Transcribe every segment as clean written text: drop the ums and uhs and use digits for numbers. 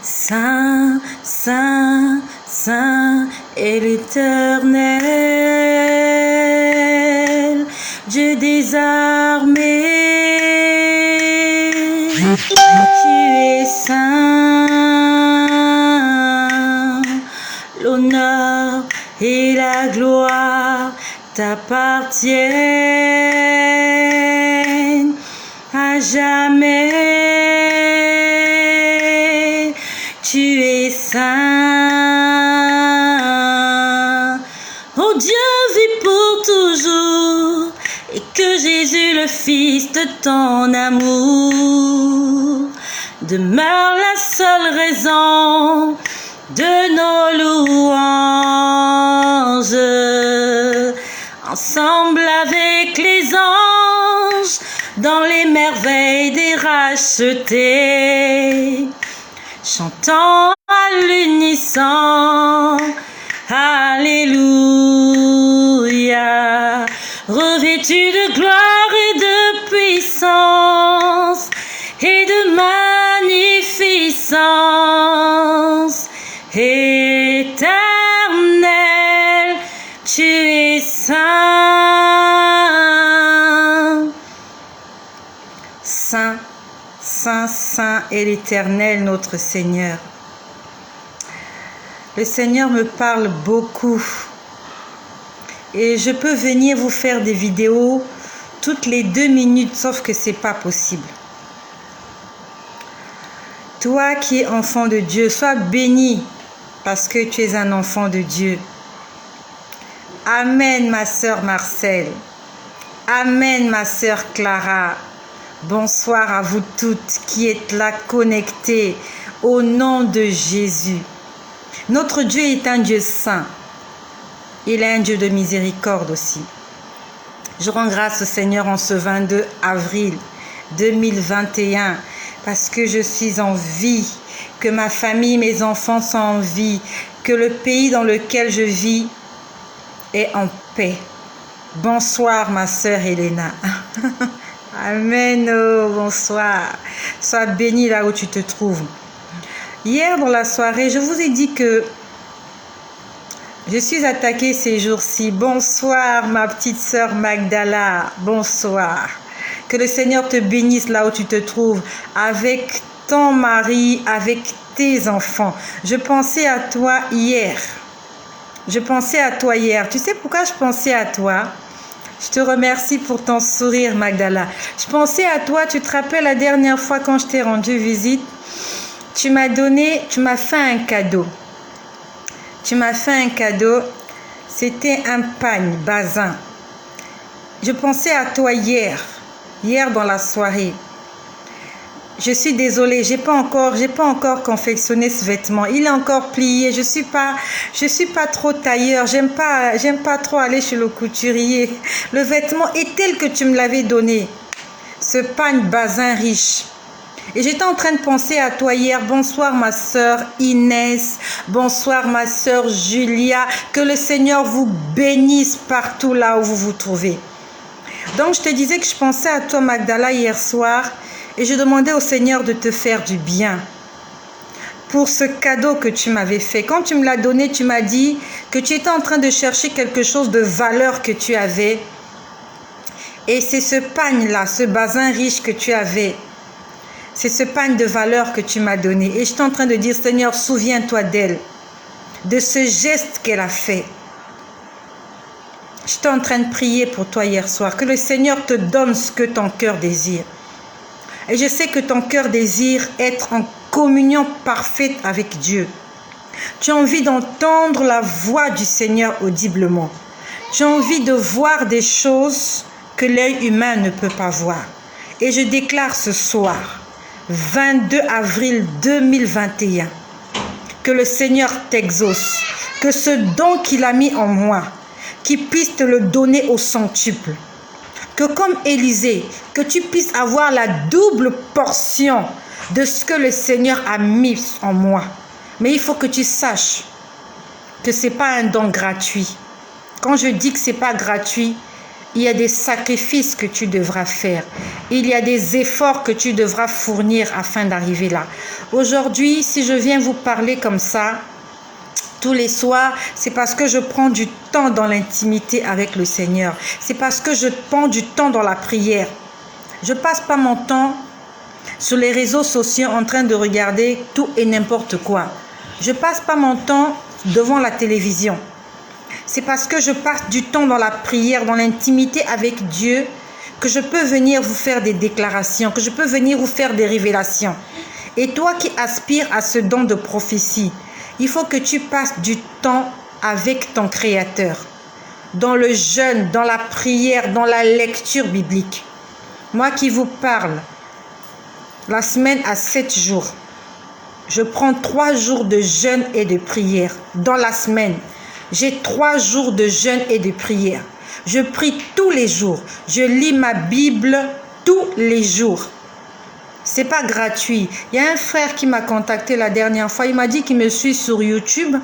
Saint, Saint, Saint est l'Éternel, Dieu des armées. Tu es saint, l'honneur et la gloire t'appartiennent à jamais. Tu es saint. Oh Dieu vit pour toujours, et que Jésus le Fils de ton amour demeure la seule raison de nos louanges. Ensemble avec les anges, dans les merveilles des rachetés, chantant à l'unisson, Alléluia, revêtu de gloire et de puissance et de magnificence, éternel, tu es saint. Saint, Saint, Saint est l'Éternel, notre Seigneur. Le Seigneur me parle beaucoup. Et je peux venir vous faire des vidéos toutes les 2 minutes, sauf que ce n'est pas possible. Toi qui es enfant de Dieu, sois béni parce que tu es un enfant de Dieu. Amen, ma sœur Marcel. Amen, ma sœur Clara. Bonsoir à vous toutes qui êtes là connectées au nom de Jésus. Notre Dieu est un Dieu saint. Il est un Dieu de miséricorde aussi. Je rends grâce au Seigneur en ce 22 avril 2021 parce que je suis en vie, que ma famille, mes enfants sont en vie, que le pays dans lequel je vis est en paix. Bonsoir ma sœur Elena. Amen, oh, bonsoir. Sois béni là où tu te trouves. Hier dans la soirée, je vous ai dit que je suis attaquée ces jours-ci. Bonsoir ma petite sœur Magdala. Bonsoir. Que le Seigneur te bénisse là où tu te trouves, avec ton mari, avec tes enfants. Je pensais à toi hier. Je pensais à toi hier. Tu sais pourquoi je pensais à toi? Je te remercie pour ton sourire, Magdala. Je pensais à toi, tu te rappelles la dernière fois quand je t'ai rendu visite, tu m'as fait un cadeau. Tu m'as fait un cadeau, c'était un pagne basin. Je pensais à toi hier dans la soirée. Je suis désolée, j'ai pas encore confectionné ce vêtement. Il est encore plié. Je suis pas trop tailleur. J'aime pas trop aller chez le couturier. Le vêtement est tel que tu me l'avais donné. Ce pagne basin riche. Et j'étais en train de penser à toi hier. Bonsoir ma sœur Inès. Bonsoir ma sœur Julia. Que le Seigneur vous bénisse partout là où vous vous trouvez. Donc je te disais que je pensais à toi Magdala hier soir. Et je demandais au Seigneur de te faire du bien pour ce cadeau que tu m'avais fait. Quand tu me l'as donné, tu m'as dit que tu étais en train de chercher quelque chose de valeur que tu avais. Et c'est ce pagne-là, ce basin riche que tu avais. C'est ce pagne de valeur que tu m'as donné. Et je suis en train de dire, Seigneur, souviens-toi d'elle, de ce geste qu'elle a fait. J'étais en train de prier pour toi hier soir. Que le Seigneur te donne ce que ton cœur désire. Et je sais que ton cœur désire être en communion parfaite avec Dieu. Tu as envie d'entendre la voix du Seigneur audiblement. Tu as envie de voir des choses que l'œil humain ne peut pas voir. Et je déclare ce soir, 22 avril 2021, que le Seigneur t'exauce, que ce don qu'il a mis en moi, qu'il puisse te le donner au centuple. Que comme Élisée, que tu puisses avoir la double portion de ce que le Seigneur a mis en moi. Mais il faut que tu saches que ce n'est pas un don gratuit. Quand je dis que ce n'est pas gratuit, il y a des sacrifices que tu devras faire. Il y a des efforts que tu devras fournir afin d'arriver là. Aujourd'hui, si je viens vous parler comme ça, tous les soirs, c'est parce que je prends du temps dans l'intimité avec le Seigneur. C'est parce que je prends du temps dans la prière. Je ne passe pas mon temps sur les réseaux sociaux en train de regarder tout et n'importe quoi. Je ne passe pas mon temps devant la télévision. C'est parce que je passe du temps dans la prière, dans l'intimité avec Dieu, que je peux venir vous faire des déclarations, que je peux venir vous faire des révélations. Et toi qui aspires à ce don de prophétie, il faut que tu passes du temps avec ton Créateur, dans le jeûne, dans la prière, dans la lecture biblique. Moi qui vous parle, la semaine a 7 jours. Je prends 3 jours de jeûne et de prière dans la semaine. J'ai 3 jours de jeûne et de prière. Je prie tous les jours. Je lis ma Bible tous les jours. C'est pas gratuit. Il y a un frère qui m'a contacté la dernière fois. Il m'a dit qu'il me suit sur YouTube.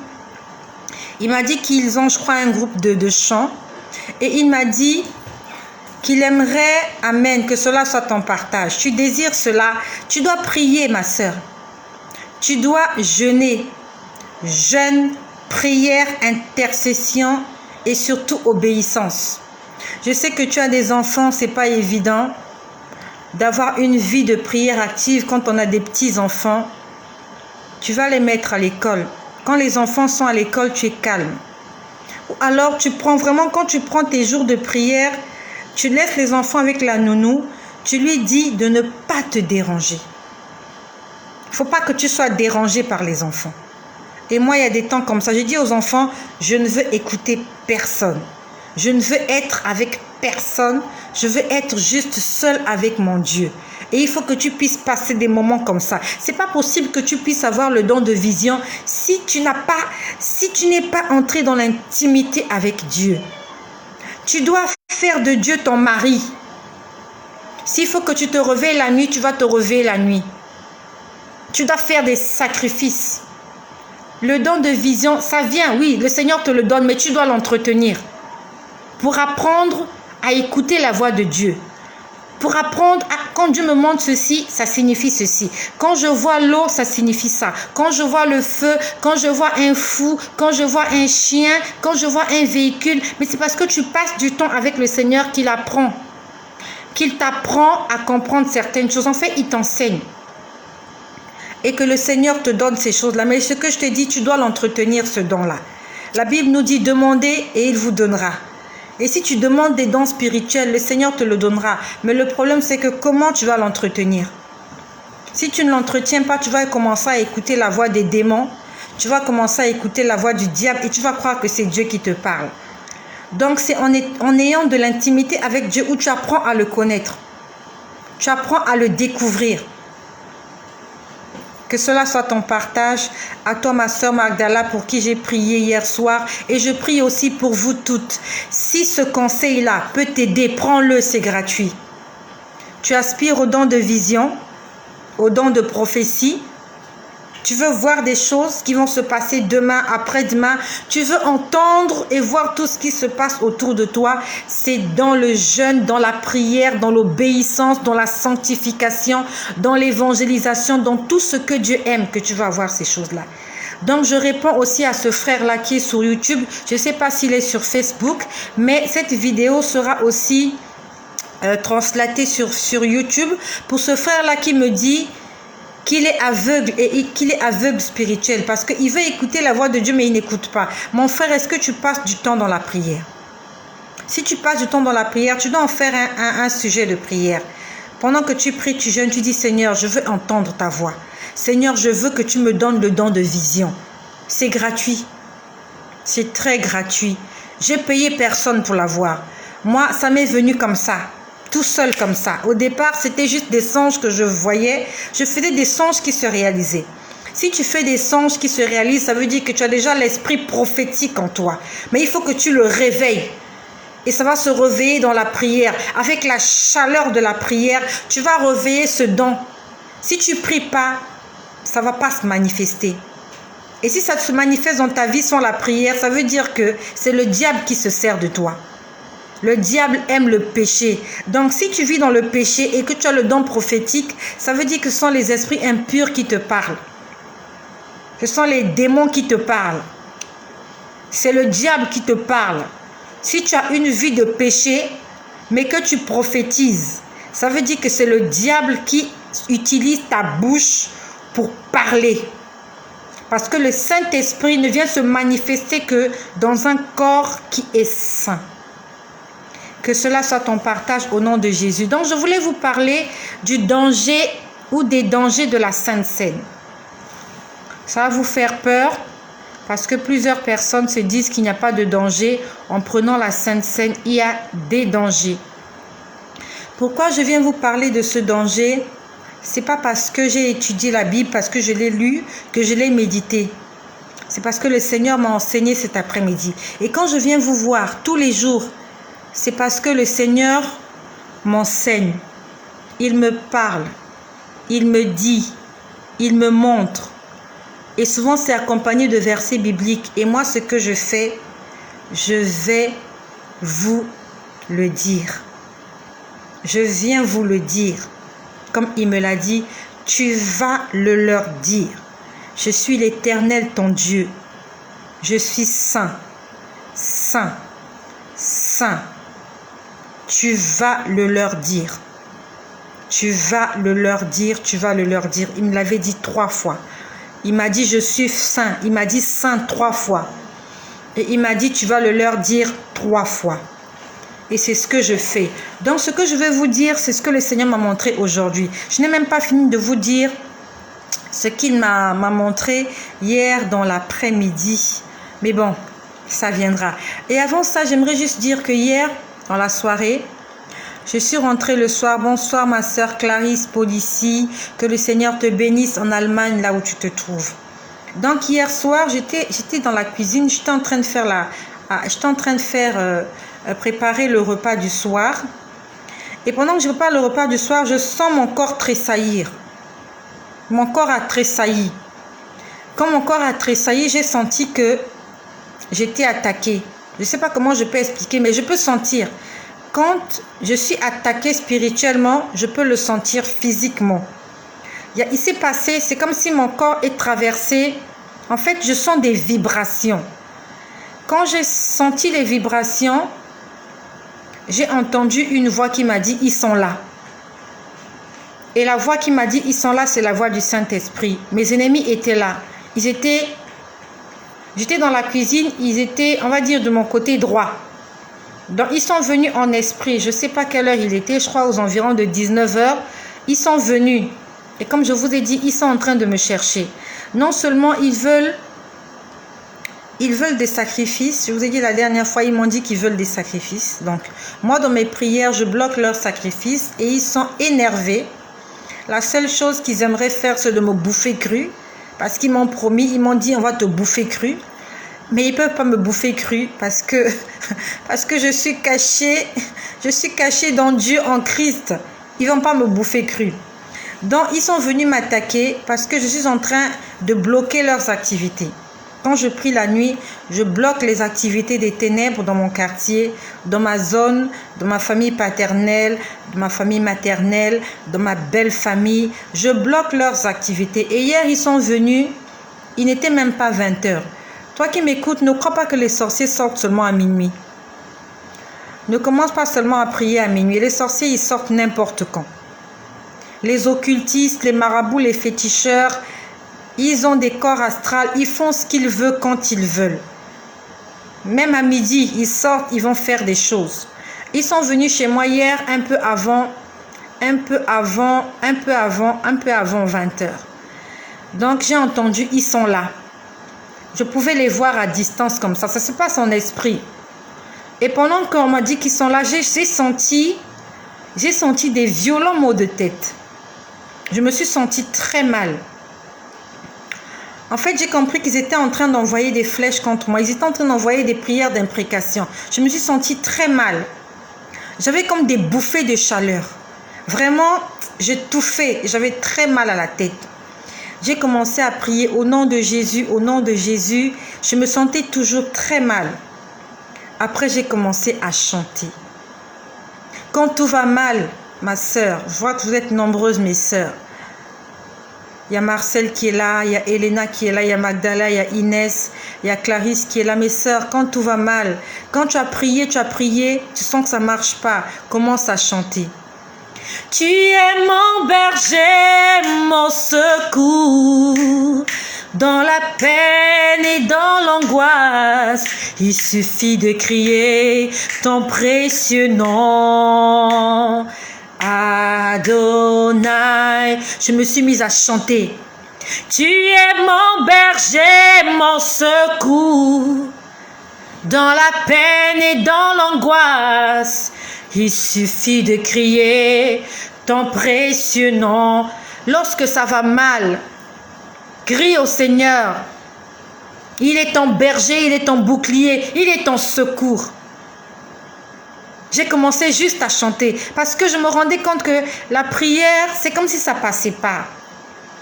Il m'a dit qu'ils ont, je crois, un groupe de chant. Et il m'a dit qu'il aimerait, amen, que cela soit ton partage. Tu désires cela. Tu dois prier, ma sœur. Tu dois jeûner. Jeûne, prière, intercession et surtout obéissance. Je sais que tu as des enfants, c'est pas évident d'avoir une vie de prière active quand on a des petits-enfants. Tu vas les mettre à l'école. Quand les enfants sont à l'école, tu es calme. Ou alors, tu prends vraiment, quand tu prends tes jours de prière, tu laisses les enfants avec la nounou, tu lui dis de ne pas te déranger. Il ne faut pas que tu sois dérangé par les enfants. Et moi, il y a des temps comme ça. Je dis aux enfants, je ne veux écouter personne. Je ne veux être avec personne. Je veux être juste seul avec mon Dieu. Et il faut que tu puisses passer des moments comme ça. C'est pas possible que tu puisses avoir le don de vision si tu n'es pas entré dans l'intimité avec Dieu. Tu dois faire de Dieu ton mari. S'il faut que tu te réveilles la nuit, tu vas te réveiller la nuit. Tu dois faire des sacrifices. Le don de vision, ça vient, oui, le Seigneur te le donne, mais tu dois l'entretenir. Pour apprendre à écouter la voix de Dieu. Pour apprendre, quand Dieu me montre ceci, ça signifie ceci. Quand je vois l'eau, ça signifie ça. Quand je vois le feu, quand je vois un fou, quand je vois un chien, quand je vois un véhicule. Mais c'est parce que tu passes du temps avec le Seigneur qu'il apprend. Qu'il t'apprend à comprendre certaines choses. En fait, il t'enseigne. Et que le Seigneur te donne ces choses-là. Mais ce que je te dis, tu dois l'entretenir, ce don-là. La Bible nous dit, demandez et il vous donnera. Et si tu demandes des dons spirituels, le Seigneur te le donnera. Mais le problème, c'est que comment tu vas l'entretenir? Si tu ne l'entretiens pas, tu vas commencer à écouter la voix des démons. Tu vas commencer à écouter la voix du diable et tu vas croire que c'est Dieu qui te parle. Donc, c'est en ayant de l'intimité avec Dieu où tu apprends à le connaître. Tu apprends à le découvrir. Que cela soit ton partage. À toi, ma sœur Magdala, pour qui j'ai prié hier soir. Et je prie aussi pour vous toutes. Si ce conseil-là peut t'aider, prends-le, c'est gratuit. Tu aspires au don de vision, au don de prophétie. Tu veux voir des choses qui vont se passer demain, après-demain. Tu veux entendre et voir tout ce qui se passe autour de toi. C'est dans le jeûne, dans la prière, dans l'obéissance, dans la sanctification, dans l'évangélisation, dans tout ce que Dieu aime que tu vas voir ces choses-là. Donc, je réponds aussi à ce frère-là qui est sur YouTube. Je ne sais pas s'il est sur Facebook, mais cette vidéo sera aussi translatée sur YouTube. Pour ce frère-là qui me dit qu'il est aveugle et qu'il est aveugle spirituel parce qu'il veut écouter la voix de Dieu mais il n'écoute pas. Mon frère, est-ce que tu passes du temps dans la prière? Si tu passes du temps dans la prière, tu dois en faire un sujet de prière. Pendant que tu pries, tu jeûnes, tu dis Seigneur, je veux entendre ta voix. Seigneur, je veux que tu me donnes le don de vision. C'est gratuit. C'est très gratuit. J'ai payé personne pour l'avoir. Moi, ça m'est venu comme ça. Tout seul comme ça. Au départ, c'était juste des songes que je voyais. Je faisais des songes qui se réalisaient. Si tu fais des songes qui se réalisent, ça veut dire que tu as déjà l'esprit prophétique en toi. Mais il faut que tu le réveilles. Et ça va se réveiller dans la prière. Avec la chaleur de la prière, tu vas réveiller ce don. Si tu ne pries pas, ça ne va pas se manifester. Et si ça se manifeste dans ta vie sans la prière, ça veut dire que c'est le diable qui se sert de toi. Le diable aime le péché. Donc, si tu vis dans le péché et que tu as le don prophétique, ça veut dire que ce sont les esprits impurs qui te parlent. Ce sont les démons qui te parlent. C'est le diable qui te parle. Si tu as une vie de péché, mais que tu prophétises, ça veut dire que c'est le diable qui utilise ta bouche pour parler. Parce que le Saint-Esprit ne vient se manifester que dans un corps qui est saint. Que cela soit ton partage au nom de Jésus. Donc, je voulais vous parler du danger ou des dangers de la Sainte Seine. Ça va vous faire peur parce que plusieurs personnes se disent qu'il n'y a pas de danger. En prenant la Sainte Seine, il y a des dangers. Pourquoi je viens vous parler de ce danger ? C'est pas parce que j'ai étudié la Bible, parce que je l'ai lu, que je l'ai médité. C'est parce que le Seigneur m'a enseigné cet après-midi. Et quand je viens vous voir tous les jours, c'est parce que le Seigneur m'enseigne. Il me parle, il me dit, il me montre. Et souvent, c'est accompagné de versets bibliques. Et moi, ce que je fais, je vais vous le dire. Je viens vous le dire. Comme il me l'a dit, tu vas le leur dire. Je suis l'Éternel, ton Dieu. Je suis saint, saint, saint. Tu vas le leur dire. Tu vas le leur dire, tu vas le leur dire. Il me l'avait dit 3 fois. Il m'a dit, je suis saint. Il m'a dit saint 3 fois. Et il m'a dit, tu vas le leur dire 3 fois. Et c'est ce que je fais. Donc, ce que je vais vous dire, c'est ce que le Seigneur m'a montré aujourd'hui. Je n'ai même pas fini de vous dire ce qu'il m'a montré hier dans l'après-midi. Mais bon, ça viendra. Et avant ça, j'aimerais juste dire que hier, dans la soirée, je suis rentrée le soir. Bonsoir, ma sœur Clarisse Polici. Que le Seigneur te bénisse en Allemagne, là où tu te trouves. Donc, hier soir, j'étais dans la cuisine. J'étais en train de faire préparer le repas du soir. Et pendant que je prépare le repas du soir, je sens mon corps tressaillir. Mon corps a tressailli. Quand mon corps a tressailli, j'ai senti que j'étais attaquée. Je ne sais pas comment je peux expliquer, mais je peux sentir. Quand je suis attaquée spirituellement, je peux le sentir physiquement. Il s'est passé, c'est comme si mon corps est traversé. En fait, je sens des vibrations. Quand j'ai senti les vibrations, j'ai entendu une voix qui m'a dit, ils sont là. Et la voix qui m'a dit, ils sont là, c'est la voix du Saint-Esprit. Mes ennemis étaient là. J'étais dans la cuisine, ils étaient, on va dire, de mon côté droit. Donc, ils sont venus en esprit. Je ne sais pas quelle heure il était, je crois aux environs de 19 h. Ils sont venus. Et comme je vous ai dit, ils sont en train de me chercher. Non seulement ils veulent des sacrifices. Je vous ai dit la dernière fois, ils m'ont dit qu'ils veulent des sacrifices. Donc, moi, dans mes prières, je bloque leurs sacrifices et ils sont énervés. La seule chose qu'ils aimeraient faire, c'est de me bouffer cru. Parce qu'ils m'ont promis, ils m'ont dit, on va te bouffer cru. Mais ils ne peuvent pas me bouffer cru parce que je suis cachée dans Dieu en Christ. Ils ne vont pas me bouffer cru. Donc, ils sont venus m'attaquer parce que je suis en train de bloquer leurs activités. Quand je prie la nuit, je bloque les activités des ténèbres dans mon quartier, dans ma zone, dans ma famille paternelle, dans ma famille maternelle, dans ma belle famille. Je bloque leurs activités. Et hier, ils sont venus, il n'était même pas 20 h. Toi qui m'écoutes, ne crois pas que les sorciers sortent seulement à minuit. Ne commence pas seulement à prier à minuit. Les sorciers, ils sortent n'importe quand. Les occultistes, les marabouts, les féticheurs, ils ont des corps astrales, ils font ce qu'ils veulent quand ils veulent. Même à midi, ils sortent, ils vont faire des choses. Ils sont venus chez moi hier un peu avant 20 h. Donc j'ai entendu, ils sont là. Je pouvais les voir à distance comme ça. Ça se passe en esprit. Et pendant qu'on m'a dit qu'ils sont là, j'ai senti des violents maux de tête. Je me suis sentie très mal. En fait, j'ai compris qu'ils étaient en train d'envoyer des flèches contre moi. Ils étaient en train d'envoyer des prières d'imprécation. Je me suis sentie très mal. J'avais comme des bouffées de chaleur. Vraiment, j'étouffais. J'avais très mal à la tête. J'ai commencé à prier au nom de Jésus, au nom de Jésus. Je me sentais toujours très mal. Après, j'ai commencé à chanter. Quand tout va mal, ma sœur, je vois que vous êtes nombreuses, mes sœurs. Il y a Marcel qui est là, il y a Elena qui est là, il y a Magdala, il y a Inès, il y a Clarisse qui est là. Mes sœurs, quand tout va mal, quand tu as prié, tu sens que ça ne marche pas, commence à chanter. Tu es mon berger, mon secours, dans la peine et dans l'angoisse. Il suffit de crier ton précieux nom. Adonai, je me suis mise à chanter. Tu es mon berger, mon secours, dans la peine et dans l'angoisse. Il suffit de crier ton précieux nom. Lorsque ça va mal, crie au Seigneur. Il est ton berger, il est ton bouclier, il est ton secours. J'ai commencé juste à chanter parce que je me rendais compte que la prière, c'est comme si ça ne passait pas.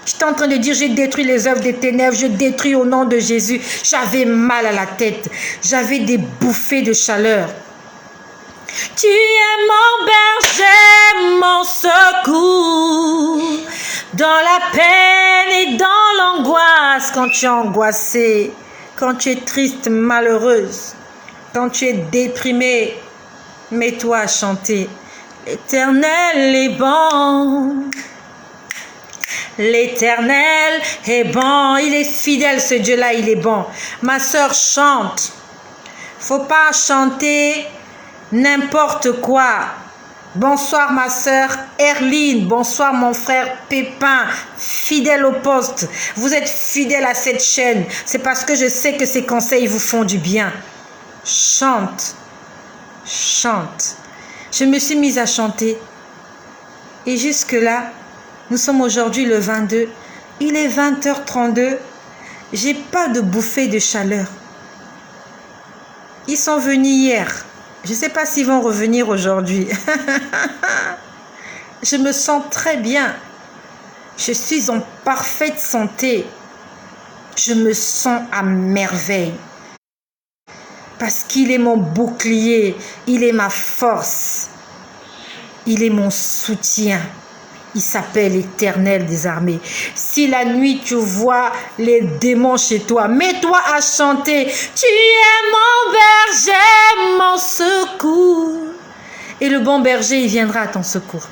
J'étais en train de dire, j'ai détruit les œuvres des ténèbres, je détruis au nom de Jésus. J'avais mal à la tête, j'avais des bouffées de chaleur. Tu es mon berger, mon secours, dans la peine et dans l'angoisse. Quand tu es angoissée, quand tu es triste, malheureuse, quand tu es déprimée, mets-toi à chanter. L'Éternel est bon. L'Éternel est bon. Il est fidèle, ce Dieu-là, il est bon. Ma sœur, chante. Faut pas chanter n'importe quoi. Bonsoir ma sœur Erline, bonsoir mon frère Pépin, fidèle au poste. Vous êtes fidèle à cette chaîne. C'est parce que je sais que ces conseils vous font du bien. Chante. Chante. Je me suis mise à chanter. Et jusque-là, nous sommes aujourd'hui le 22. Il est 20h32. J'ai pas de bouffée de chaleur. Ils sont venus hier. Je ne sais pas s'ils vont revenir aujourd'hui. Je me sens très bien. Je suis en parfaite santé. Je me sens à merveille. Parce qu'il est mon bouclier, il est ma force, il est mon soutien. Il s'appelle l'Éternel des armées. Si la nuit tu vois les démons chez toi, mets-toi à chanter. Tu es mon berger, mon secours. Et le bon berger, il viendra à ton secours.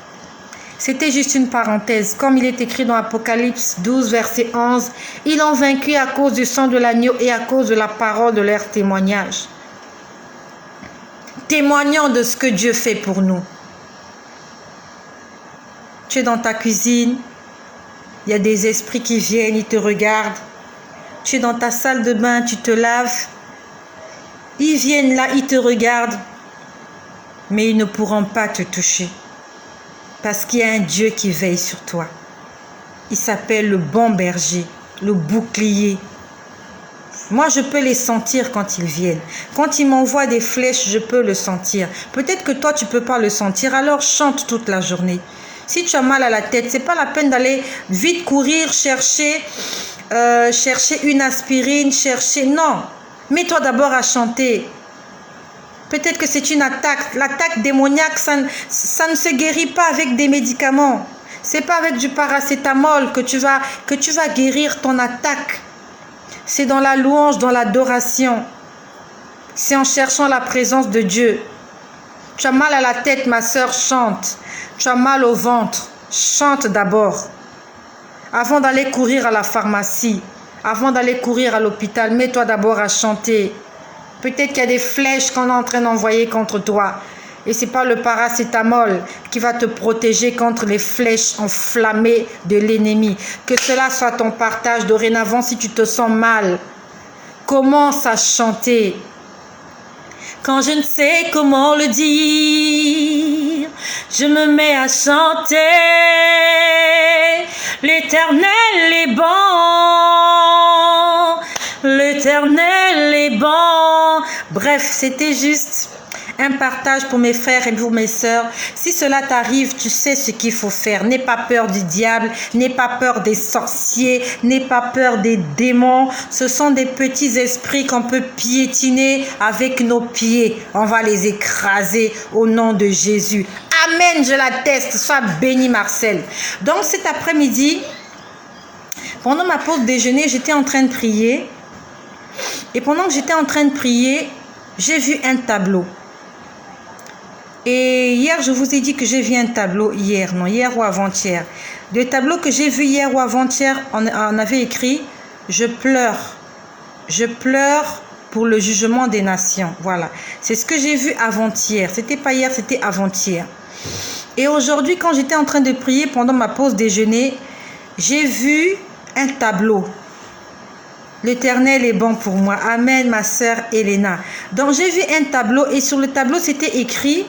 C'était juste une parenthèse. Comme il est écrit dans Apocalypse 12, verset 11, ils ont vaincu à cause du sang de l'agneau et à cause de la parole de leur témoignage. Témoignons de ce que Dieu fait pour nous. Tu es dans ta cuisine, il y a des esprits qui viennent, ils te regardent. Tu es dans ta salle de bain, tu te laves. Ils viennent là, ils te regardent. Mais ils ne pourront pas te toucher. Parce qu'il y a un Dieu qui veille sur toi. Il s'appelle le bon berger, le bouclier. Moi, je peux les sentir quand ils viennent. Quand ils m'envoient des flèches, je peux le sentir. Peut-être que toi, tu ne peux pas le sentir. Alors, chante toute la journée. Si tu as mal à la tête, ce n'est pas la peine d'aller vite courir, chercher une aspirine, Non. Mets-toi d'abord à chanter. Peut-être que c'est une attaque. L'attaque démoniaque, ça ne se guérit pas avec des médicaments. Ce n'est pas avec du paracétamol que tu vas guérir ton attaque. C'est dans la louange, dans l'adoration. C'est en cherchant la présence de Dieu. Tu as mal à la tête, ma sœur, chante. Tu as mal au ventre, chante d'abord. Avant d'aller courir à la pharmacie, avant d'aller courir à l'hôpital, mets-toi d'abord à chanter. Peut-être qu'il y a des flèches qu'on est en train d'envoyer contre toi. Et ce n'est pas le paracétamol qui va te protéger contre les flèches enflammées de l'ennemi. Que cela soit ton partage dorénavant si tu te sens mal. Commence à chanter. Quand je ne sais comment le dire, je me mets à chanter. L'Éternel est bon. L'Éternel est bon. Bref, c'était juste un partage pour mes frères et pour mes sœurs. Si cela t'arrive, tu sais ce qu'il faut faire. N'aie pas peur du diable, n'aie pas peur des sorciers, n'aie pas peur des démons. Ce sont des petits esprits qu'on peut piétiner avec nos pieds. On va les écraser au nom de Jésus. Amen, je l'atteste. Sois béni, Marcel. Donc cet après-midi, pendant ma pause déjeuner, j'étais en train de prier. Et pendant que j'étais en train de prier, j'ai vu un tableau. Et hier, je vous ai dit que j'ai vu un tableau hier ou avant-hier. Le tableau que j'ai vu hier ou avant-hier, on avait écrit « Je pleure pour le jugement des nations ». Voilà, c'est ce que j'ai vu avant-hier. C'était pas hier, c'était avant-hier. Et aujourd'hui, quand j'étais en train de prier pendant ma pause déjeuner, j'ai vu un tableau. L'Éternel est bon pour moi. Amen, ma sœur Elena. Donc, j'ai vu un tableau et sur le tableau, c'était écrit,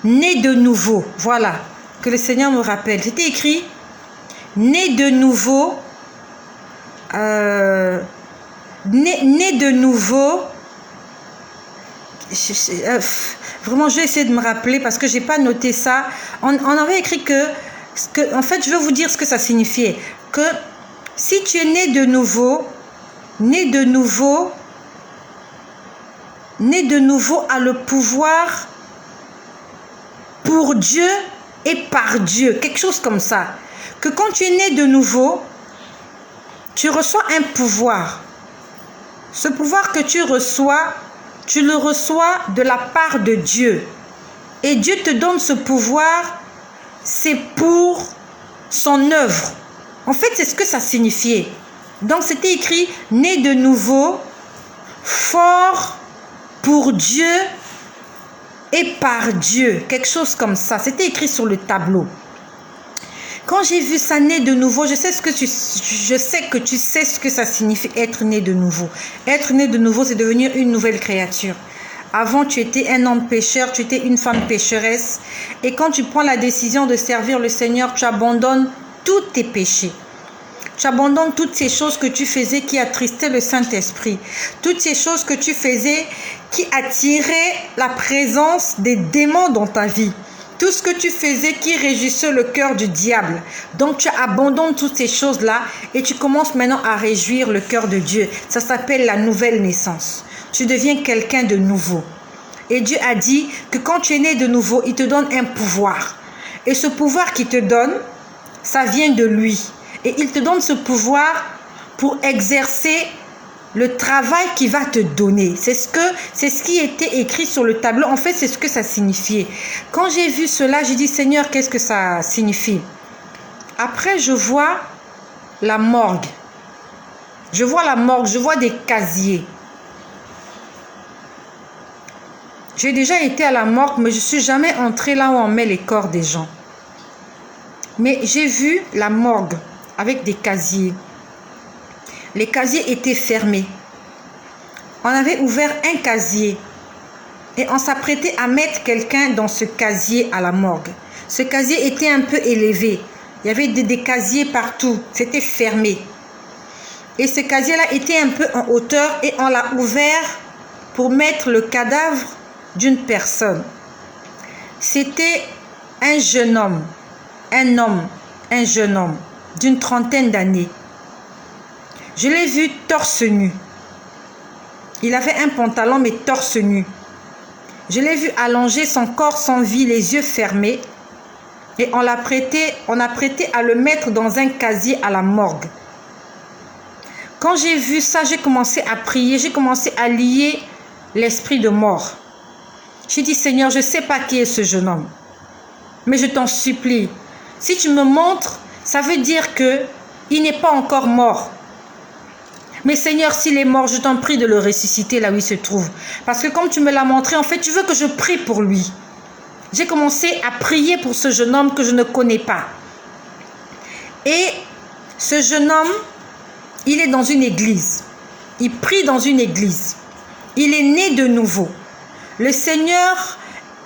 né de nouveau. Voilà, que le Seigneur me rappelle. C'était écrit, né de nouveau, né de nouveau. Vraiment, je vais essayer de me rappeler parce que je n'ai pas noté ça. On avait écrit en fait, je vais vous dire ce que ça signifiait. Que si tu es né de nouveau a le pouvoir pour Dieu et par Dieu. Quelque chose comme ça. Que quand tu es né de nouveau, tu reçois un pouvoir. Ce pouvoir que tu reçois, tu le reçois de la part de Dieu. Et Dieu te donne ce pouvoir, c'est pour son œuvre. En fait, c'est ce que ça signifiait. Donc, c'était écrit « Né de nouveau, fort pour Dieu et par Dieu ». Quelque chose comme ça. C'était écrit sur le tableau. Quand j'ai vu ça, né de nouveau, je sais que tu sais ce que ça signifie être né de nouveau. Être né de nouveau, c'est devenir une nouvelle créature. Avant, tu étais un homme pécheur, tu étais une femme pécheresse. Et quand tu prends la décision de servir le Seigneur, tu abandonnes tous tes péchés. Tu abandonnes toutes ces choses que tu faisais qui attristaient le Saint-Esprit. Toutes ces choses que tu faisais qui attiraient la présence des démons dans ta vie. Tout ce que tu faisais qui réjouissait le cœur du diable. Donc tu abandonnes toutes ces choses-là et tu commences maintenant à réjouir le cœur de Dieu. Ça s'appelle la nouvelle naissance. Tu deviens quelqu'un de nouveau. Et Dieu a dit que quand tu es né de nouveau, il te donne un pouvoir. Et ce pouvoir qu'il te donne, ça vient de lui. Et il te donne ce pouvoir pour exercer le travail qu'il va te donner. C'est ce qui était écrit sur le tableau. En fait, c'est ce que ça signifiait. Quand j'ai vu cela, j'ai dit, Seigneur, qu'est-ce que ça signifie? Après, je vois la morgue. Je vois la morgue, je vois des casiers. J'ai déjà été à la morgue, mais je ne suis jamais entrée là où on met les corps des gens. Mais j'ai vu la morgue avec des casiers. Les casiers étaient fermés. On avait ouvert un casier et on s'apprêtait à mettre quelqu'un dans ce casier à la morgue. Ce casier était un peu élevé. Il y avait des casiers partout. C'était fermé. Et ce casier-là était un peu en hauteur et on l'a ouvert pour mettre le cadavre d'une personne. C'était un jeune homme, un jeune homme d'une trentaine d'années. Je l'ai vu torse nu. Il avait un pantalon mais torse nu. Je l'ai vu allonger son corps sans vie, les yeux fermés. Et on a prêté à le mettre dans un casier à la morgue. Quand j'ai vu ça, j'ai commencé à prier, j'ai commencé à lier l'esprit de mort. J'ai dit, Seigneur, je ne sais pas qui est ce jeune homme, mais je t'en supplie, si tu me montres, ça veut dire qu'il n'est pas encore mort. Mais Seigneur, s'il est mort, je t'en prie de le ressusciter là où il se trouve. Parce que comme tu me l'as montré, en fait, tu veux que je prie pour lui. J'ai commencé à prier pour ce jeune homme que je ne connais pas. Et ce jeune homme, il est dans une église. Il prie dans une église. Il est né de nouveau. Le Seigneur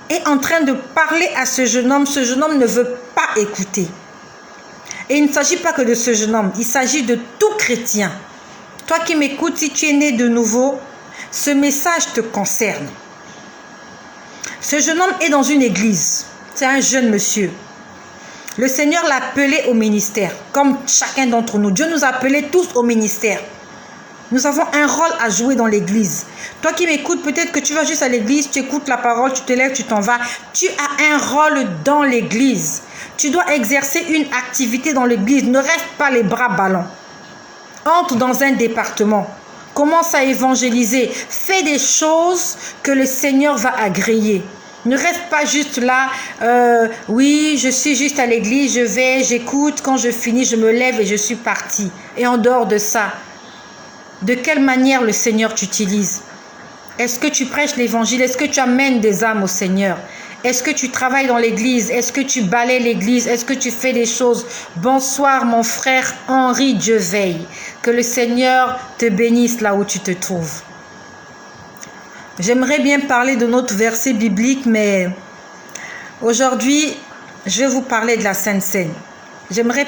est en train de parler à ce jeune homme. Ce jeune homme ne veut pas écouter. Et il ne s'agit pas que de ce jeune homme. Il s'agit de tout chrétien. Toi qui m'écoutes, si tu es né de nouveau, ce message te concerne. Ce jeune homme est dans une église. C'est un jeune monsieur. Le Seigneur l'a appelé au ministère, comme chacun d'entre nous. Dieu nous a appelés tous au ministère. Nous avons un rôle à jouer dans l'église. Toi qui m'écoutes, peut-être que tu vas juste à l'église, tu écoutes la parole, tu te lèves, tu t'en vas. Tu as un rôle dans l'église. Tu dois exercer une activité dans l'église. Ne reste pas les bras ballants. Entre dans un département. Commence à évangéliser. Fais des choses que le Seigneur va agréer. Ne reste pas juste là, oui, je suis juste à l'église, je vais, j'écoute, quand je finis, je me lève et je suis parti. Et en dehors de ça, de quelle manière le Seigneur t'utilise? Est-ce que tu prêches l'évangile? Est-ce que tu amènes des âmes au Seigneur? Est-ce que tu travailles dans l'église? Est-ce que tu balayes l'église? Est-ce que tu fais des choses? Bonsoir mon frère Henri, Dieu veille. Que le Seigneur te bénisse là où tu te trouves. J'aimerais bien parler de notre verset biblique, mais aujourd'hui, je vais vous parler de la Sainte Seine. J'aimerais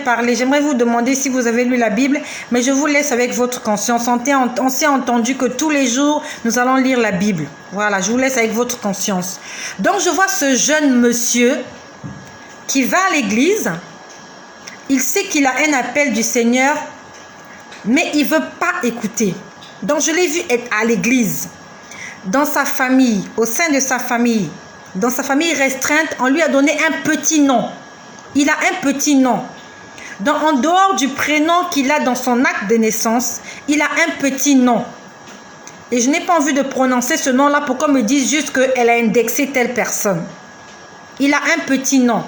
vous demander si vous avez lu la Bible, mais je vous laisse avec votre conscience. On s'est entendu que tous les jours, nous allons lire la Bible. Voilà, je vous laisse avec votre conscience. Donc, je vois ce jeune monsieur qui va à l'église. Il sait qu'il a un appel du Seigneur, mais il ne veut pas écouter. Donc, je l'ai vu être à l'église, dans sa famille, au sein de sa famille, dans sa famille restreinte, on lui a donné un petit nom. Il a un petit nom. En dehors du prénom qu'il a dans son acte de naissance, il a un petit nom. Et je n'ai pas envie de prononcer ce nom-là pour qu'on me dise juste qu'elle a indexé telle personne. Il a un petit nom.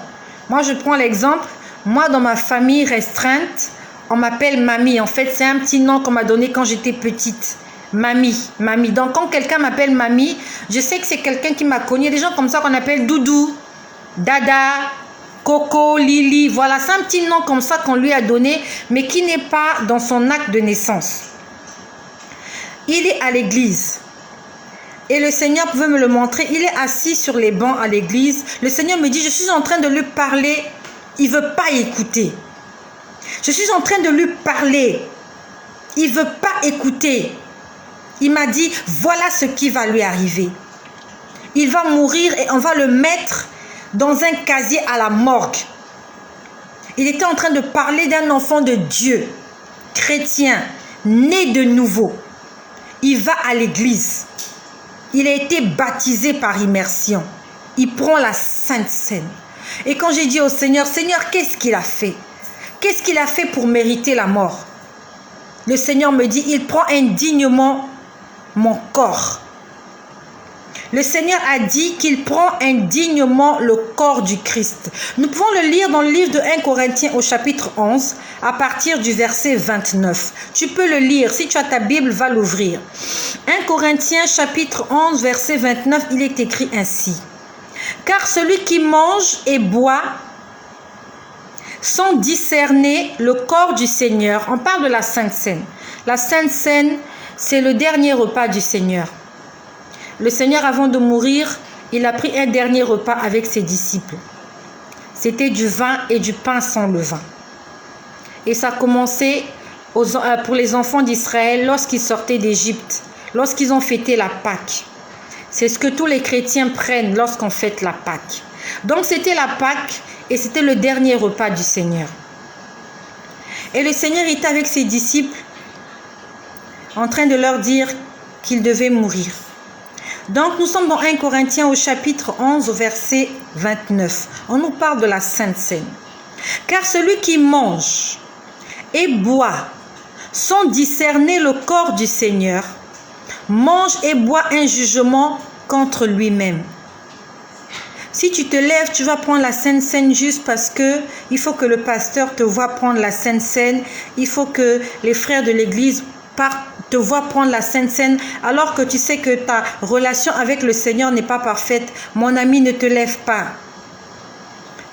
Moi, je prends l'exemple. Moi, dans ma famille restreinte, on m'appelle Mamie. En fait, c'est un petit nom qu'on m'a donné quand j'étais petite. Mamie, Mamie. Donc, quand quelqu'un m'appelle Mamie, je sais que c'est quelqu'un qui m'a connu. Il y a des gens comme ça qu'on appelle Doudou, Dada, Coco, Lily, voilà, c'est un petit nom comme ça qu'on lui a donné, mais qui n'est pas dans son acte de naissance. Il est à l'église. Et le Seigneur pouvait me le montrer. Il est assis sur les bancs à l'église. Le Seigneur me dit, je suis en train de lui parler. Il ne veut pas écouter. Je suis en train de lui parler. Il ne veut pas écouter. Il m'a dit, voilà ce qui va lui arriver. Il va mourir et on va le mettre dans un casier à la morgue. Il était en train de parler d'un enfant de Dieu, chrétien, né de nouveau. Il va à l'église. Il a été baptisé par immersion. Il prend la Sainte Seine. Et quand j'ai dit au Seigneur, Seigneur, qu'est-ce qu'il a fait? Qu'est-ce qu'il a fait pour mériter la mort? Le Seigneur me dit, il prend indignement mon corps. Le Seigneur a dit qu'il prend indignement le corps du Christ. Nous pouvons le lire dans le livre de 1 Corinthiens au chapitre 11, à partir du verset 29. Tu peux le lire, si tu as ta Bible, va l'ouvrir. 1 Corinthiens chapitre 11, verset 29, il est écrit ainsi. Car celui qui mange et boit sans discerner le corps du Seigneur, on parle de la Sainte Seine. La Sainte Seine, c'est le dernier repas du Seigneur. Le Seigneur, avant de mourir, il a pris un dernier repas avec ses disciples. C'était du vin et du pain sans levain. Et ça a commencé pour les enfants d'Israël lorsqu'ils sortaient d'Égypte, lorsqu'ils ont fêté la Pâque. C'est ce que tous les chrétiens prennent lorsqu'on fête la Pâque. Donc c'était la Pâque et c'était le dernier repas du Seigneur. Et le Seigneur était avec ses disciples en train de leur dire qu'ils devaient mourir. Donc, nous sommes dans 1 Corinthiens au chapitre 11, au verset 29. On nous parle de la Sainte Seine. Car celui qui mange et boit sans discerner le corps du Seigneur, mange et boit un jugement contre lui-même. Si tu te lèves, tu vas prendre la Sainte Seine juste parce que il faut que le pasteur te voie prendre la Sainte Seine. Il faut que les frères de l'église te voient prendre la Sainte Seine, alors que tu sais que ta relation avec le Seigneur n'est pas parfaite. Mon ami, ne te lève pas.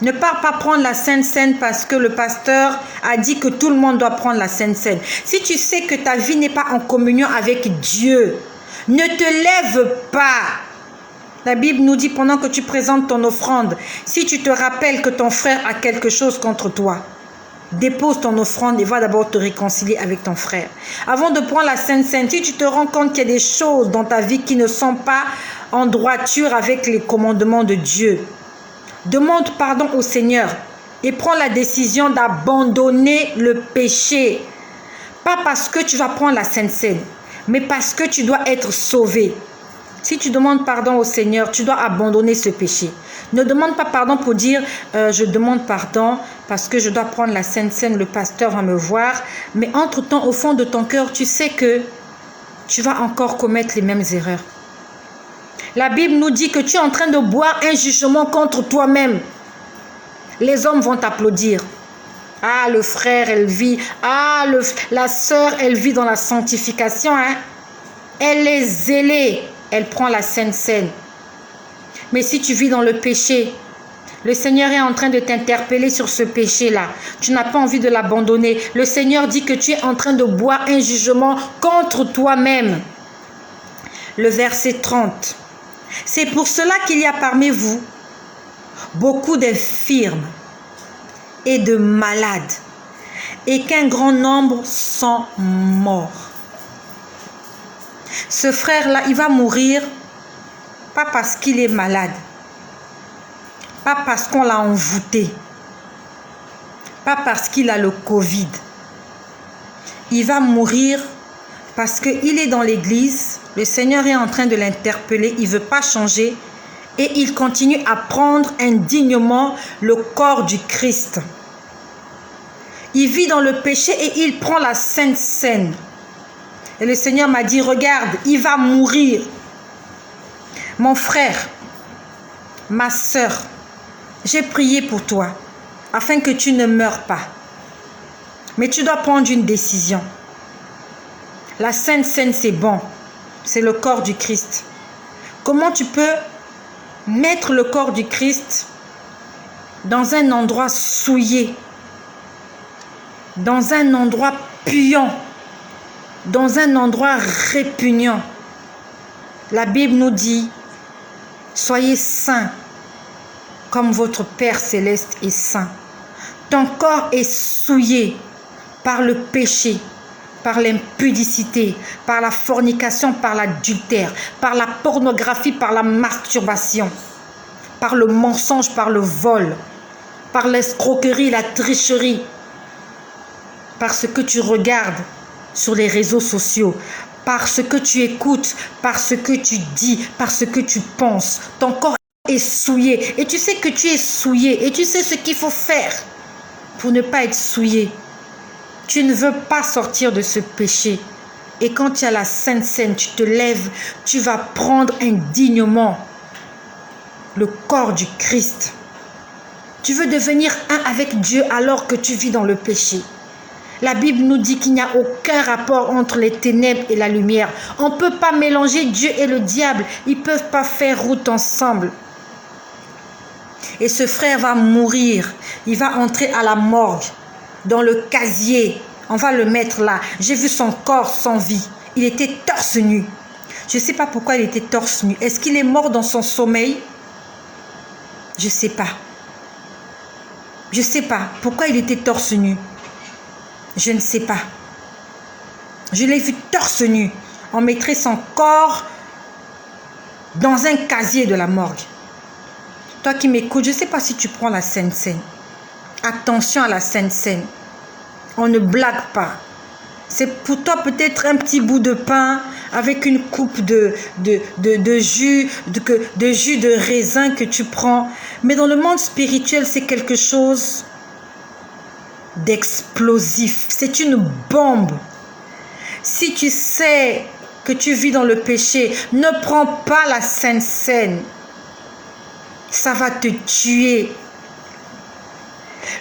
Ne pars pas prendre la Sainte Seine parce que le pasteur a dit que tout le monde doit prendre la Sainte Seine. Si tu sais que ta vie n'est pas en communion avec Dieu, ne te lève pas. La Bible nous dit pendant que tu présentes ton offrande, si tu te rappelles que ton frère a quelque chose contre toi, dépose ton offrande et va d'abord te réconcilier avec ton frère. Avant de prendre la Sainte Seine, si tu te rends compte qu'il y a des choses dans ta vie qui ne sont pas en droiture avec les commandements de Dieu, demande pardon au Seigneur et prends la décision d'abandonner le péché. Pas parce que tu vas prendre la Sainte Seine, mais parce que tu dois être sauvé. Si tu demandes pardon au Seigneur, tu dois abandonner ce péché. Ne demande pas pardon pour dire je demande pardon parce que je dois prendre la Sainte Seine, le pasteur va me voir. Mais entre-temps, au fond de ton cœur, tu sais que tu vas encore commettre les mêmes erreurs. La Bible nous dit que tu es en train de boire un jugement contre toi-même. Les hommes vont t'applaudir. Ah, le frère, elle vit. Ah, la sœur, elle vit dans la sanctification. Hein? Elle est zélée. Elle prend la Sainte Seine. Mais si tu vis dans le péché, le Seigneur est en train de t'interpeller sur ce péché-là. Tu n'as pas envie de l'abandonner. Le Seigneur dit que tu es en train de boire un jugement contre toi-même. Le verset 30. C'est pour cela qu'il y a parmi vous beaucoup d'infirmes et de malades, et qu'un grand nombre sont morts. Ce frère-là, il va mourir, pas parce qu'il est malade, pas parce qu'on l'a envoûté, pas parce qu'il a le Covid. Il va mourir parce qu'il est dans l'église, le Seigneur est en train de l'interpeller, il ne veut pas changer et il continue à prendre indignement le corps du Christ. Il vit dans le péché et il prend la Sainte Seine. Et le Seigneur m'a dit, regarde, il va mourir. Mon frère, ma sœur, j'ai prié pour toi afin que tu ne meurs pas. Mais tu dois prendre une décision. La Sainte Seine, c'est bon. C'est le corps du Christ. Comment tu peux mettre le corps du Christ dans un endroit souillé, dans un endroit puant, dans un endroit répugnant? La Bible nous dit, soyez saints comme votre Père céleste est saint. Ton corps est souillé par le péché, par l'impudicité, par la fornication, par l'adultère, par la pornographie, par la masturbation, par le mensonge, par le vol, par l'escroquerie, la tricherie, parce que tu regardes sur les réseaux sociaux, parce que tu écoutes, parce que tu dis, parce que tu penses. Ton corps est souillé et tu sais que tu es souillé et tu sais ce qu'il faut faire pour ne pas être souillé. Tu ne veux pas sortir de ce péché. Et quand tu as la Sainte Seine, tu te lèves, tu vas prendre indignement le corps du Christ. Tu veux devenir un avec Dieu alors que tu vis dans le péché. La Bible nous dit qu'il n'y a aucun rapport entre les ténèbres et la lumière. On ne peut pas mélanger Dieu et le diable. Ils ne peuvent pas faire route ensemble. Et ce frère va mourir. Il va entrer à la morgue, dans le casier. On va le mettre là. J'ai vu son corps sans vie. Il était torse nu. Je ne sais pas pourquoi il était torse nu. Est-ce qu'il est mort dans son sommeil? Je ne sais pas. Je ne sais pas. Pourquoi il était torse nu? Je ne sais pas. Je l'ai vu torse nu. On mettrait son corps dans un casier de la morgue. Toi qui m'écoutes, je ne sais pas si tu prends la Sainte Seine. Attention à la Sainte Seine. On ne blague pas. C'est pour toi peut-être un petit bout de pain avec une coupe de jus de raisin que tu prends. Mais dans le monde spirituel, c'est quelque chose d'explosif. C'est une bombe. Si tu sais que tu vis dans le péché, ne prends pas la Sainte Seine. Ça va te tuer.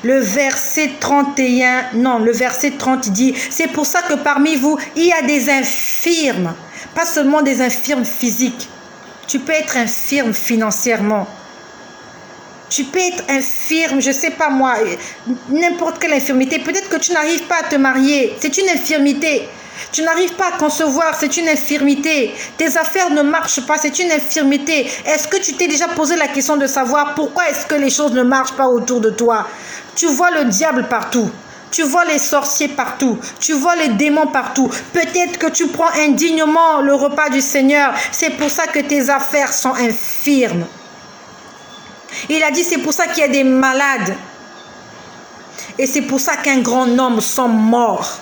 Le verset 31, non, le verset 30 dit, c'est pour ça que parmi vous, il y a des infirmes. Pas seulement des infirmes physiques. Tu peux être infirme financièrement. Tu peux être infirme, je ne sais pas moi, n'importe quelle infirmité. Peut-être que tu n'arrives pas à te marier. C'est une infirmité. Tu n'arrives pas à concevoir, c'est une infirmité. Tes affaires ne marchent pas, c'est une infirmité. Est-ce que tu t'es déjà posé la question de savoir pourquoi est-ce que les choses ne marchent pas autour de toi? Tu vois le diable partout. Tu vois les sorciers partout. Tu vois les démons partout. Peut-être que tu prends indignement le repas du Seigneur. C'est pour ça que tes affaires sont infirmes. Il a dit c'est pour ça qu'il y a des malades. Et c'est pour ça qu'un grand nombre sont morts.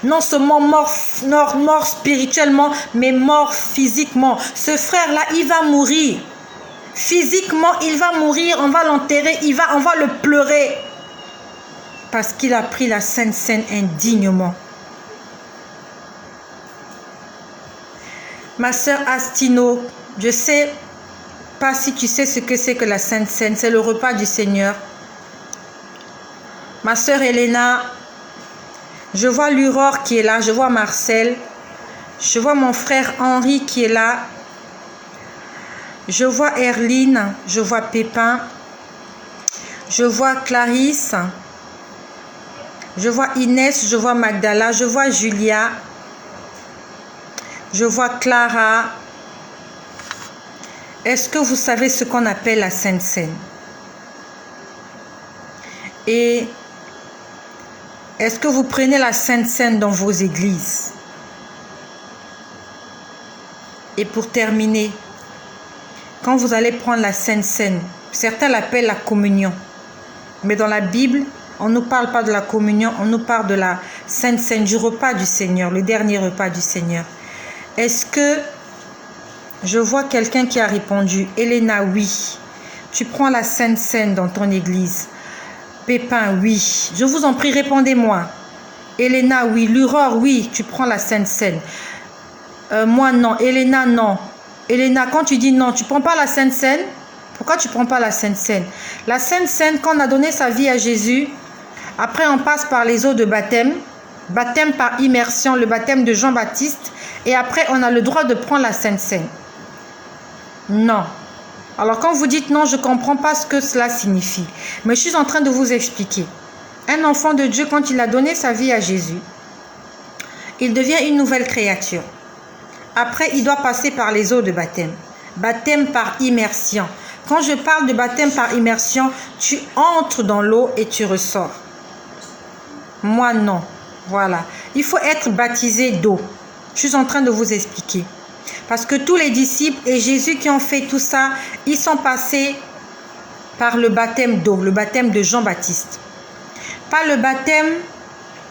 Non seulement mort spirituellement, mais mort physiquement. Ce frère-là, il va mourir. Physiquement, il va mourir, on va l'enterrer, on va le pleurer. Parce qu'il a pris la Sainte Seine indignement. Ma sœur Astino, je sais pas si tu sais ce que c'est que la Sainte Seine, c'est le repas du Seigneur. Ma sœur Elena, je vois l'Aurore qui est là, je vois Marcel, je vois mon frère Henri qui est là, je vois Erline, je vois Pépin, je vois Clarisse, je vois Inès, je vois Magdala, je vois Julia, je vois Clara. Est-ce que vous savez ce qu'on appelle la Sainte Seine? Et est-ce que vous prenez la Sainte Seine dans vos églises? Et pour terminer, quand vous allez prendre la Sainte Seine, certains l'appellent la communion. Mais dans la Bible, on ne nous parle pas de la communion, on nous parle de la Sainte Seine, du repas du Seigneur, le dernier repas du Seigneur. Est-ce que je vois quelqu'un qui a répondu? Elena, oui. Tu prends la Sainte Seine dans ton église. Pépin, oui. Je vous en prie, répondez-moi. Elena, oui. L'Aurore, oui. Tu prends la Sainte Seine. Moi, non. Elena, non. Elena, quand tu dis non, tu ne prends pas la Sainte Seine? Pourquoi tu ne prends pas la Sainte Seine? La Sainte Seine, quand on a donné sa vie à Jésus, après on passe par les eaux de baptême, baptême par immersion, le baptême de Jean-Baptiste, et après on a le droit de prendre la Sainte Seine. Non. Alors quand vous dites non, je ne comprends pas ce que cela signifie. Mais je suis en train de vous expliquer. Un enfant de Dieu, quand il a donné sa vie à Jésus, il devient une nouvelle créature. Après, il doit passer par les eaux de baptême. Baptême par immersion. Quand je parle de baptême par immersion, tu entres dans l'eau et tu ressors. Moi, non. Voilà. Il faut être baptisé d'eau. Je suis en train de vous expliquer. Parce que tous les disciples et Jésus qui ont fait tout ça, ils sont passés par le baptême d'eau, le baptême de Jean-Baptiste. Pas le baptême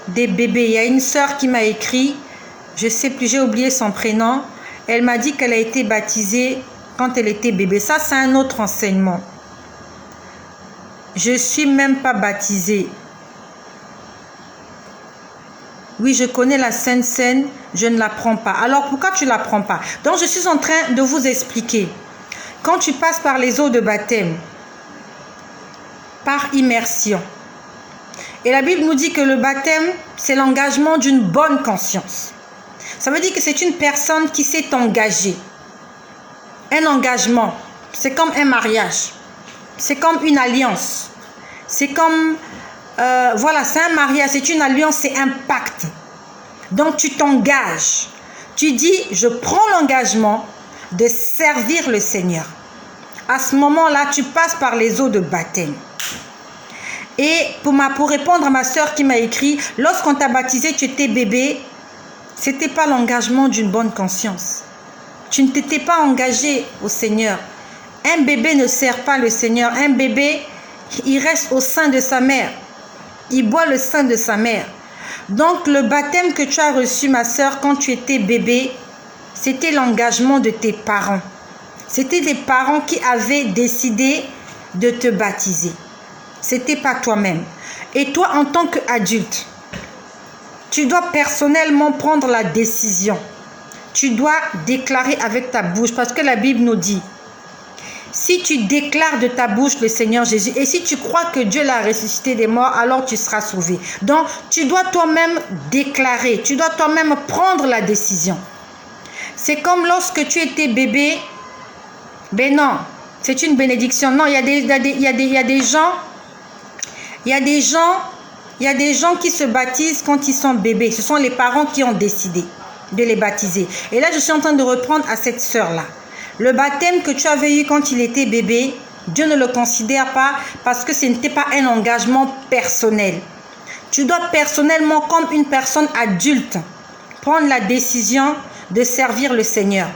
des bébés. Il y a une sœur qui m'a écrit, je ne sais plus, j'ai oublié son prénom. Elle m'a dit qu'elle a été baptisée quand elle était bébé. Ça, c'est un autre enseignement. Je ne suis même pas baptisée. Oui, je connais la Sainte Seine, je ne la prends pas. Alors, pourquoi tu ne la prends pas? Donc, je suis en train de vous expliquer. Quand tu passes par les eaux de baptême, par immersion, et la Bible nous dit que le baptême, c'est l'engagement d'une bonne conscience. Ça veut dire que c'est une personne qui s'est engagée. Un engagement, c'est comme un mariage. C'est comme une alliance. C'est comme... voilà, c'est un mariage, c'est une alliance, c'est un pacte. Donc tu t'engages. Tu dis, je prends l'engagement de servir le Seigneur. À ce moment-là, tu passes par les eaux de baptême. Et pour répondre à ma soeur qui m'a écrit, lorsqu'on t'a baptisé, tu étais bébé, ce n'était pas l'engagement d'une bonne conscience. Tu ne t'étais pas engagé au Seigneur. Un bébé ne sert pas le Seigneur. Un bébé, il reste au sein de sa mère. Il boit le sein de sa mère. Donc le baptême que tu as reçu, ma soeur, quand tu étais bébé, c'était l'engagement de tes parents. C'était des parents qui avaient décidé de te baptiser. C'était pas toi-même. Et toi, en tant qu'adulte, tu dois personnellement prendre la décision. Tu dois déclarer avec ta bouche, parce que la Bible nous dit, si tu déclares de ta bouche le Seigneur Jésus, et si tu crois que Dieu l'a ressuscité des morts, alors tu seras sauvé. Donc, tu dois toi-même déclarer, tu dois toi-même prendre la décision. C'est comme lorsque tu étais bébé, ben non, c'est une bénédiction. Non, il y a des gens qui se baptisent quand ils sont bébés. Ce sont les parents qui ont décidé de les baptiser. Et là, je suis en train de reprendre à cette sœur-là. Le baptême que tu avais eu quand il était bébé, Dieu ne le considère pas parce que ce n'était pas un engagement personnel. Tu dois personnellement, comme une personne adulte, prendre la décision de servir le Seigneur.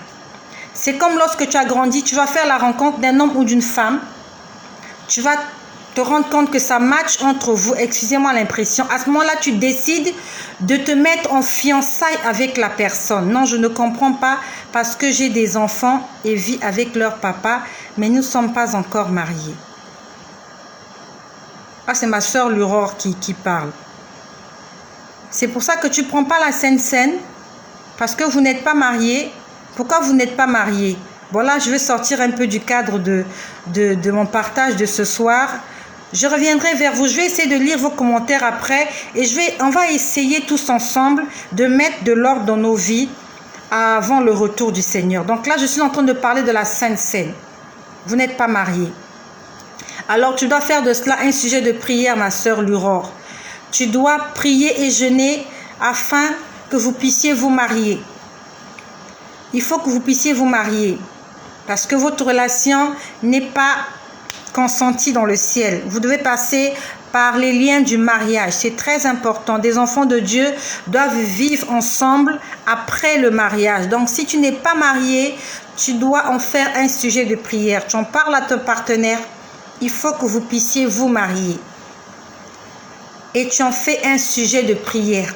C'est comme lorsque tu as grandi, tu vas faire la rencontre d'un homme ou d'une femme. Tu vas te rendre compte que ça match entre vous, excusez-moi l'impression, à ce moment-là, tu décides de te mettre en fiançailles avec la personne. Non, je ne comprends pas parce que j'ai des enfants et vis avec leur papa, mais nous ne sommes pas encore mariés. Ah, c'est ma soeur L'Aurore qui parle. C'est pour ça que tu ne prends pas la Sainte Seine, parce que vous n'êtes pas mariés. Pourquoi vous n'êtes pas mariés? Bon, là, je vais sortir un peu du cadre de mon partage de ce soir. Je reviendrai vers vous. Je vais essayer de lire vos commentaires après. Et on va essayer tous ensemble de mettre de l'ordre dans nos vies avant le retour du Seigneur. Donc là, je suis en train de parler de la Sainte Seine. Vous n'êtes pas mariés. Alors, tu dois faire de cela un sujet de prière, ma sœur L'Aurore. Tu dois prier et jeûner afin que vous puissiez vous marier. Il faut que vous puissiez vous marier. Parce que votre relation n'est pas consentie dans le ciel. Vous devez passer par les liens du mariage. C'est très important. Des enfants de Dieu doivent vivre ensemble après le mariage. Donc, si tu n'es pas marié, tu dois en faire un sujet de prière. Tu en parles à ton partenaire. Il faut que vous puissiez vous marier. Et tu en fais un sujet de prière.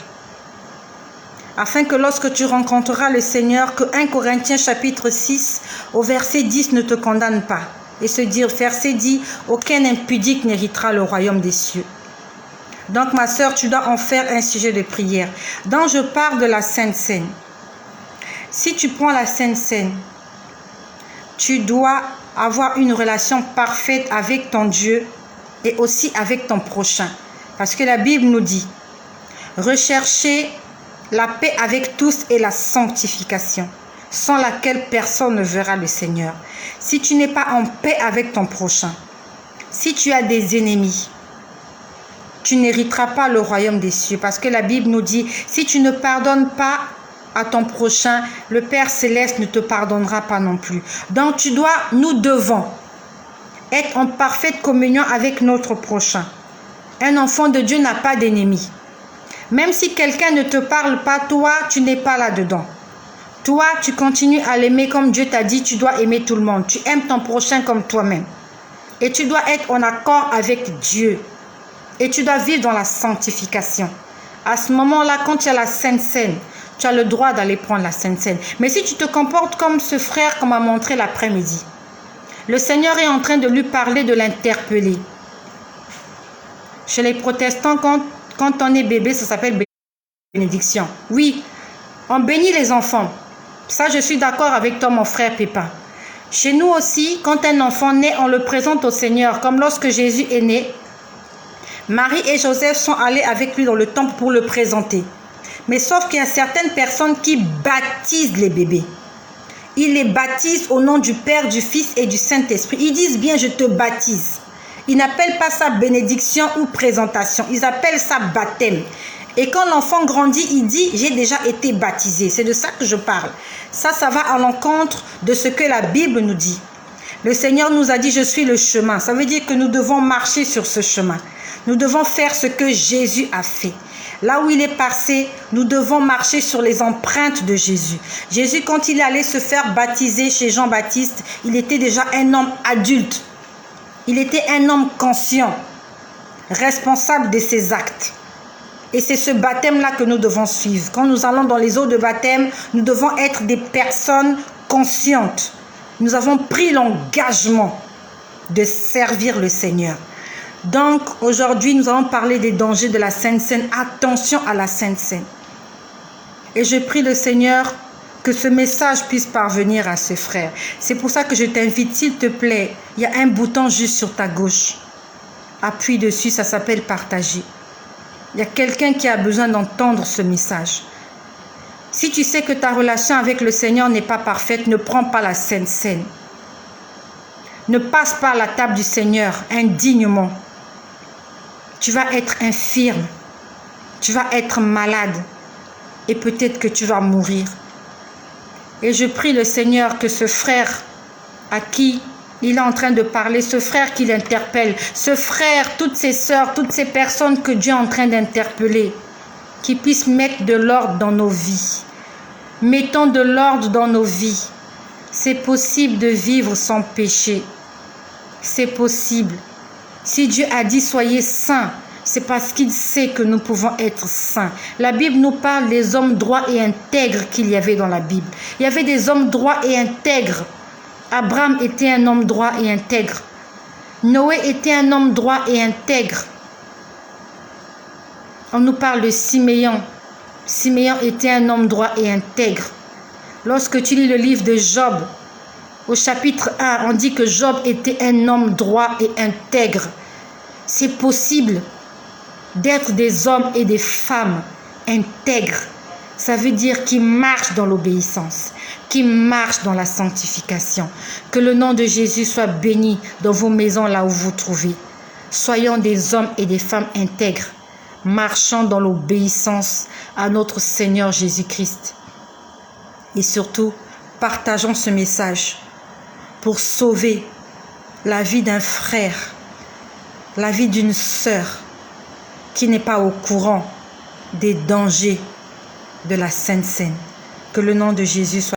Afin que lorsque tu rencontreras le Seigneur, que 1 Corinthiens chapitre 6 au verset 10 ne te condamne pas. Et se dire, verset dit, aucun impudique n'héritera le royaume des cieux. Donc ma sœur, tu dois en faire un sujet de prière. Donc je parle de la Sainte Seine. Si tu prends la Sainte Seine, tu dois avoir une relation parfaite avec ton Dieu et aussi avec ton prochain. Parce que la Bible nous dit, recherchez la paix avec tous et la sanctification, sans laquelle personne ne verra le Seigneur. Si tu n'es pas en paix avec ton prochain, si tu as des ennemis, tu n'hériteras pas le royaume des cieux. Parce que la Bible nous dit, si tu ne pardonnes pas à ton prochain, le Père Céleste ne te pardonnera pas non plus. Donc nous devons être en parfaite communion avec notre prochain. Un enfant de Dieu n'a pas d'ennemis. Même si quelqu'un ne te parle pas, toi, tu n'es pas là-dedans. Toi, tu continues à l'aimer comme Dieu t'a dit, tu dois aimer tout le monde. Tu aimes ton prochain comme toi-même. Et tu dois être en accord avec Dieu. Et tu dois vivre dans la sanctification. À ce moment-là, quand tu as la Sainte Seine, tu as le droit d'aller prendre la Sainte Seine. Mais si tu te comportes comme ce frère qu'on m'a montré l'après-midi, le Seigneur est en train de lui parler, de l'interpeller. Chez les protestants, quand on est bébé, ça s'appelle bénédiction. Oui, on bénit les enfants. Ça, je suis d'accord avec toi, mon frère Pépin. Chez nous aussi, quand un enfant naît, on le présente au Seigneur. Comme lorsque Jésus est né, Marie et Joseph sont allés avec lui dans le temple pour le présenter. Mais sauf qu'il y a certaines personnes qui baptisent les bébés. Ils les baptisent au nom du Père, du Fils et du Saint-Esprit. Ils disent bien, je te baptise. Ils n'appellent pas ça bénédiction ou présentation. Ils appellent ça baptême. Et quand l'enfant grandit, il dit, j'ai déjà été baptisé. C'est de ça que je parle. Ça va à l'encontre de ce que la Bible nous dit. Le Seigneur nous a dit, je suis le chemin. Ça veut dire que nous devons marcher sur ce chemin. Nous devons faire ce que Jésus a fait. Là où il est passé, nous devons marcher sur les empreintes de Jésus. Jésus, quand il allait se faire baptiser chez Jean-Baptiste, il était déjà un homme adulte. Il était un homme conscient, responsable de ses actes. Et c'est ce baptême-là que nous devons suivre. Quand nous allons dans les eaux de baptême, nous devons être des personnes conscientes. Nous avons pris l'engagement de servir le Seigneur. Donc, aujourd'hui, nous allons parler des dangers de la Sainte Seine. Attention à la Sainte Seine. Et je prie le Seigneur que ce message puisse parvenir à ce frère. C'est pour ça que je t'invite, s'il te plaît, il y a un bouton juste sur ta gauche. Appuie dessus, ça s'appelle partager. Il y a quelqu'un qui a besoin d'entendre ce message. Si tu sais que ta relation avec le Seigneur n'est pas parfaite, ne prends pas la Sainte Seine. Ne passe pas à la table du Seigneur indignement. Tu vas être infirme. Tu vas être malade. Et peut-être que tu vas mourir. Et je prie le Seigneur que ce frère à qui il est en train de parler, ce frère qui l'interpelle, ce frère, toutes ces sœurs, toutes ces personnes que Dieu est en train d'interpeller, qui puissent mettre de l'ordre dans nos vies. Mettons de l'ordre dans nos vies. C'est possible de vivre sans péché. C'est possible. Si Dieu a dit soyez saints, c'est parce qu'il sait que nous pouvons être saints. La Bible nous parle des hommes droits et intègres qu'il y avait dans la Bible. Il y avait des hommes droits et intègres. Abraham était un homme droit et intègre. Noé était un homme droit et intègre. On nous parle de Siméon. Siméon était un homme droit et intègre. Lorsque tu lis le livre de Job, au chapitre 1, on dit que Job était un homme droit et intègre. C'est possible d'être des hommes et des femmes intègres. Ça veut dire qu'ils marchent dans l'obéissance, qu'ils marchent dans la sanctification. Que le nom de Jésus soit béni dans vos maisons là où vous vous trouvez. Soyons des hommes et des femmes intègres, marchant dans l'obéissance à notre Seigneur Jésus-Christ. Et surtout, partageons ce message pour sauver la vie d'un frère, la vie d'une sœur qui n'est pas au courant des dangers de la Sainte Seine. Que le nom de Jésus soit